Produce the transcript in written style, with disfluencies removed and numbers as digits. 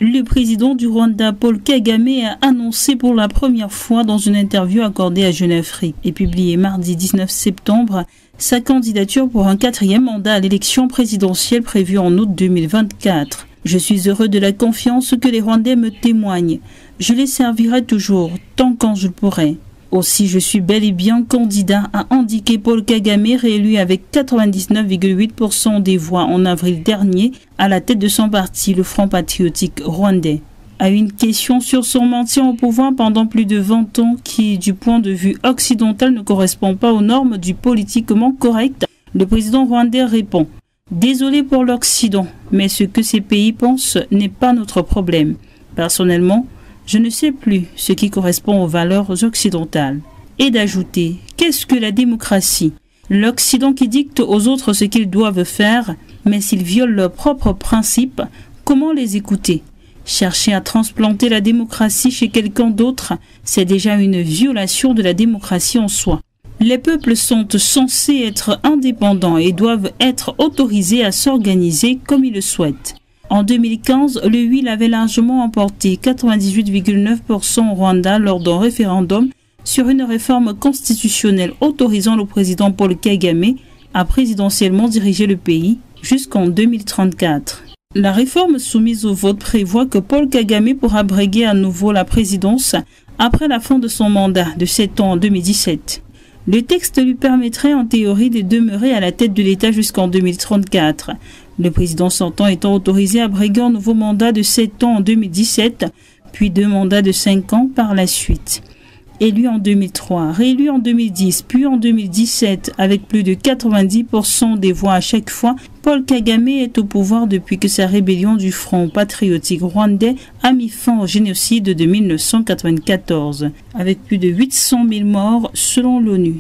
Le président du Rwanda, Paul Kagame, a annoncé pour la première fois dans une interview accordée à Jeune Afrique et publiée mardi 19 septembre sa candidature pour un 4e mandat à l'élection présidentielle prévue en août 2024. Je suis heureux de la confiance que les Rwandais me témoignent. Je les servirai toujours, tant quand je le pourrai. Aussi, je suis bel et bien candidat, a indiqué Paul Kagame, réélu avec 99,8% des voix en avril dernier à la tête de son parti, le Front patriotique rwandais. À une question sur son maintien au pouvoir pendant plus de 20 ans qui, du point de vue occidental, ne correspond pas aux normes du politiquement correct, le président rwandais répond « Désolé pour l'Occident, mais ce que ces pays pensent n'est pas notre problème. Personnellement, je ne sais plus ce qui correspond aux valeurs occidentales. » Et d'ajouter « Qu'est-ce que la démocratie ? L'Occident qui dicte aux autres ce qu'ils doivent faire, mais s'ils violent leurs propres principes, comment les écouter ? Chercher à transplanter la démocratie chez quelqu'un d'autre, c'est déjà une violation de la démocratie en soi. Les peuples sont censés être indépendants et doivent être autorisés à s'organiser comme ils le souhaitent. En 2015, le oui l'avait largement emporté, 98,9% au Rwanda lors d'un référendum sur une réforme constitutionnelle autorisant le président Paul Kagame à présidentiellement diriger le pays jusqu'en 2034. La réforme soumise au vote prévoit que Paul Kagame pourra briguer à nouveau la présidence après la fin de son mandat de 7 ans en 2017. Le texte lui permettrait en théorie de demeurer à la tête de l'État jusqu'en 2034. Le président sortant étant autorisé à briguer un nouveau mandat de 7 ans en 2017, puis 2 mandats de 5 ans par la suite. Élu en 2003, réélu en 2010, puis en 2017, avec plus de 90% des voix à chaque fois, Paul Kagame est au pouvoir depuis que sa rébellion du Front patriotique rwandais a mis fin au génocide de 1994, avec plus de 800 000 morts selon l'ONU.